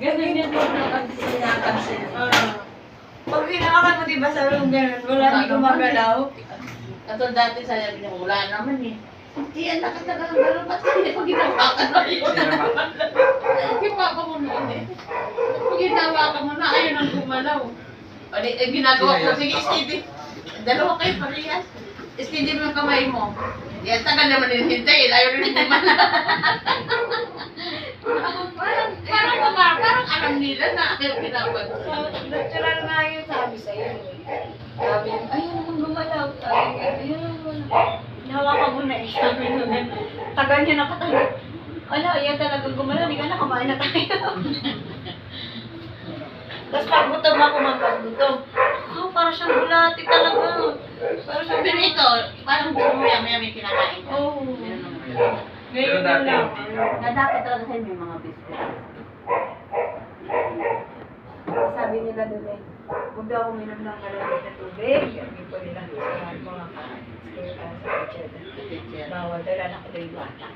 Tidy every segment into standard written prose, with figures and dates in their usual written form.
Ganun yan po napansin. Pag hinawakan mo, diba sa room ganun, wala hindi gumagalaw. Katulad dati sa sabi niya, wala naman eh. Hindi yan nakatagal ng gano'n, ba't hindi ko ginawakan na yun? Ginawa mo noon eh. Pag ginawakan mo na, ayaw nang gumalaw. O di, ginagawa ko, sige, steady. Dalawa kayo parehas. Steady mo yung kamay mo. Yan, tagal naman hinihintay, ayaw rin gumalaw. Parang alam nila na ayaw ginagawa. Natural nga yun sabi sa'yo. Sabi yun, ayaw naman gumalaw. Ayaw naman gumalaw. Hinawakan mo na eh. Sabi nun, tagal niya nakatagal. Ala, ayaw talagang gumalaw. Hindi ka na, kumain na tayo. Tapos pag gutom ako, magpaggutom. Parang siyang bulati talaga. Parang siyang Pero ito, parang gusto mo yan, may kinakain ka. Oo. Pero Ngayon dati lang. hindi. Na dapat talaga sa'yo may mga biscuit. Sabi nila doon eh, huwag daw ako minom ng malamig na tubig. Sabi po nila sa mga bawal daw lang ako daw yung bata.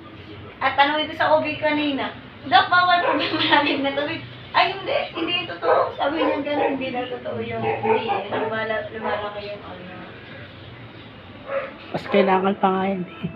At tanong ito sa OB kanina, Dok, bawal po ba malamig na tubig? Ay, hindi yung totoo. Sabi niya gano'n, hindi na totoo yung hindi. Lumalaki yung ano. Mas kailangan pa nga yun eh.